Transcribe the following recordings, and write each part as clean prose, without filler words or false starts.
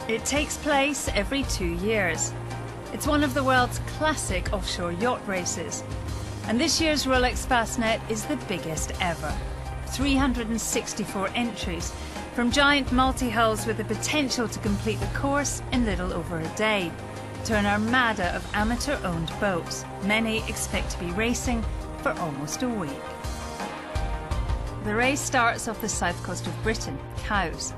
It takes place every 2 years. It's one of the world's classic offshore yacht races. And this year's Rolex Fastnet is the biggest ever. 364 entries, from giant multi-hulls with the potential to complete the course in little over a day, to an armada of amateur-owned boats. Many expect to be racing for almost a week. The race starts off the south coast of Britain, Cowes,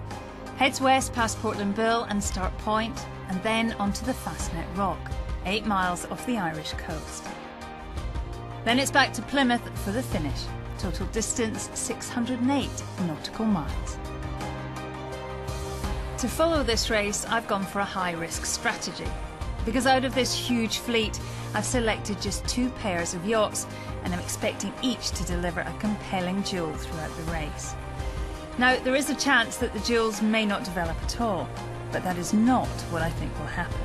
heads west past Portland Bill and Start Point, and then onto the Fastnet Rock, 8 miles off the Irish coast. Then it's back to Plymouth for the finish. Total distance 608 nautical miles. To follow this race, I've gone for a high-risk strategy. Because out of this huge fleet, I've selected just 2 pairs of yachts, and I'm expecting each to deliver a compelling duel throughout the race. Now, there is a chance that the duels may not develop at all, but that is not what I think will happen.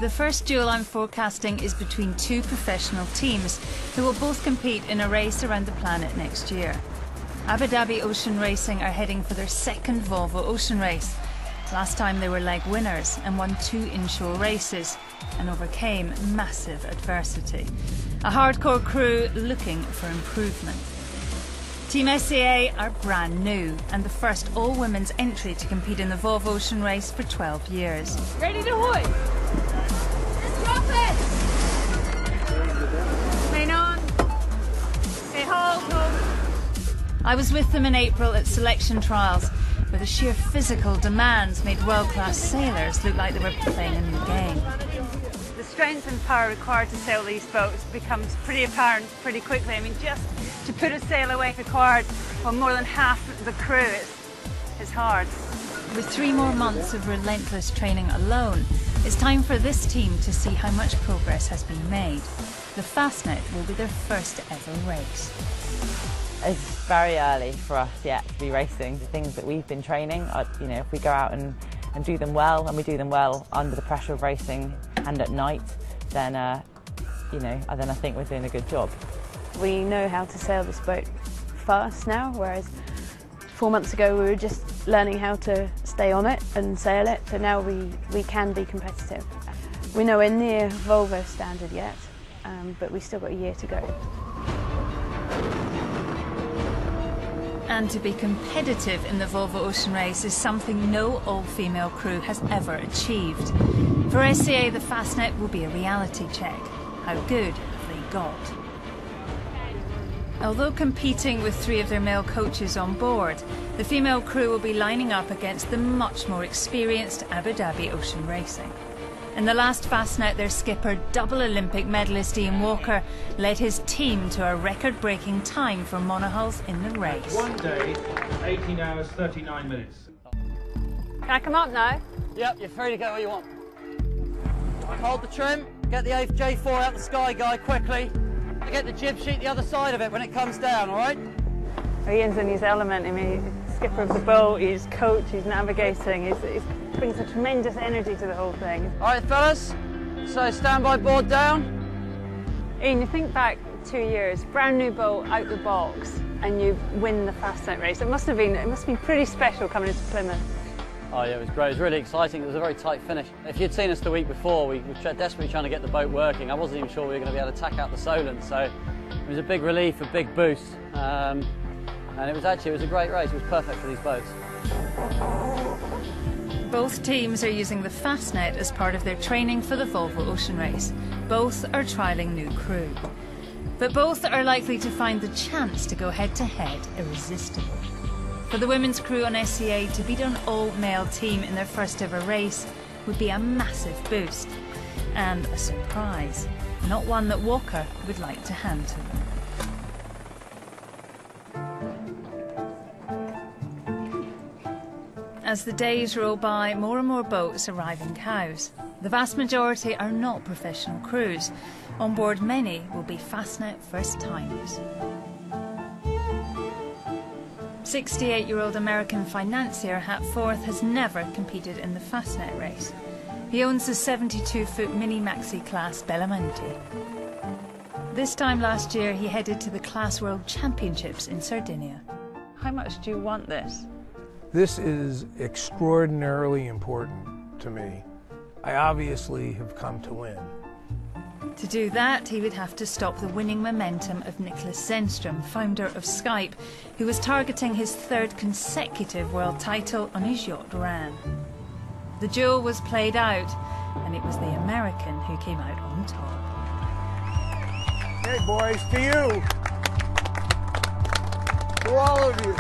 The first duel I'm forecasting is between 2 professional teams who will both compete in a race around the planet next year. Abu Dhabi Ocean Racing are heading for their 2nd Volvo Ocean Race. Last time they were leg winners and won 2 inshore races and overcame massive adversity. A hardcore crew looking for improvement. Team SCA are brand new and the first all-women's entry to compete in the Volvo Ocean Race for 12 years. Ready to hoist! Drop it! Main on. Okay, hold. I was with them in April at selection trials, where the sheer physical demands made world-class sailors look like they were playing a new game. The strength and power required to sail these boats becomes pretty apparent pretty quickly. I mean, just to put a sail away required on more than half the crew is hard. With 3 more months of relentless training alone, it's time for this team to see how much progress has been made. The Fastnet will be their first ever race. It's very early for us yet to be racing. The things that we've been training, you know, if we go out and do them well, and we do them well under the pressure of racing and at night, then, then I think we're doing a good job. We know how to sail this boat fast now, whereas 4 months ago we were just learning how to stay on it and sail it, so now we can be competitive. We're nowhere near Volvo standard yet, but we've still got a year to go. And to be competitive in the Volvo Ocean Race is something no all-female crew has ever achieved. For SCA, the Fastnet will be a reality check. How good have they got? Although competing with 3 of their male coaches on board, the female crew will be lining up against the much more experienced Abu Dhabi Ocean Racing. In the last Fastnet, their skipper, double Olympic medalist Ian Walker, led his team to a record-breaking time for monohulls in the race. 1 day, 18 hours, 39 minutes. Can I come up now? Yep, you're free to go where you want. Hold the trim, get the J4 out the Sky Guy quickly, and get the jib sheet the other side of it when it comes down, all right? Ian's in his element. I mean, he's skipper of the boat, he's coach, he's navigating, he brings a tremendous energy to the whole thing. All right, fellas, so standby board down. Ian, you think back 2 years, brand new boat out the box, and you win the Fastnet race. It must have been pretty special coming into Plymouth. Oh yeah, it was great. It was really exciting. It was a very tight finish. If you'd seen us the week before, we were desperately trying to get the boat working. I wasn't even sure we were going to be able to tack out the Solent, so it was a big relief, a big boost. And it was a great race. It was perfect for these boats. Both teams are using the Fastnet as part of their training for the Volvo Ocean Race. Both are trialling new crew. But both are likely to find the chance to go head-to-head irresistible. For the women's crew on SCA to beat an all-male team in their first ever race would be a massive boost. And a surprise. Not one that Walker would like to hand to them. As the days roll by, more and more boats arrive in Cowes. The vast majority are not professional crews. On board, many will be Fastnet first-timers. 68-year-old American financier Hat Forth has never competed in the Fastnet race. He owns the 72-foot mini maxi class Belamonte. This time last year, he headed to the Class World Championships in Sardinia. How much do you want this? This is extraordinarily important to me. I obviously have come to win. To do that, he would have to stop the winning momentum of Niklas Zennström, founder of Skype, who was targeting his third consecutive world title on his yacht Ran. The duel was played out, and it was the American who came out on top. Hey boys, to you! To all of you!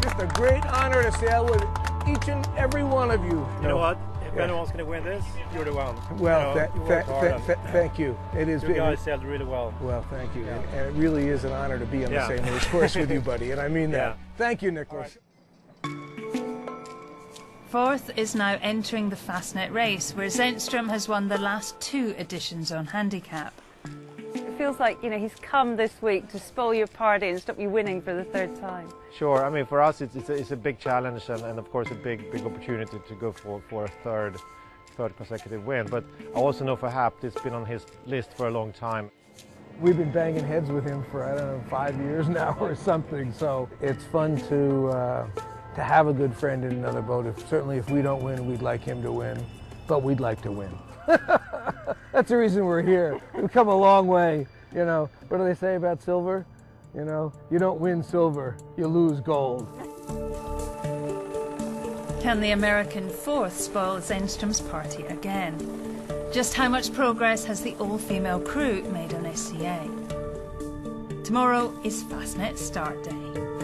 Just a great honor to sail with each and every one of you. You know what? If anyone's going to win this, you're the one. Well, thank you. It is. You guys sailed really well. Well, thank you. And it really is an honor to be on the same race course with you, buddy. And I mean that. Thank you, Niklas. Fourth is now entering the Fastnet race, where Zennström has won the last 2 editions on handicap. It feels like, you know, he's come this week to spoil your party and stop you winning for the 3rd time. Sure. I mean, for us, it's a big challenge and of course a big opportunity to go for a third consecutive win. But I also know for Hap, it's been on his list for a long time. We've been banging heads with him for, I don't know, 5 years now or something. So it's fun to have a good friend in another boat. Certainly if we don't win, we'd like him to win, but we'd like to win. That's the reason we're here. We've come a long way, you know. What do they say about silver? You know, you don't win silver, you lose gold. Can the American 4th spoil Zennström's party again? Just how much progress has the all-female crew made on SCA? Tomorrow is Fastnet start day.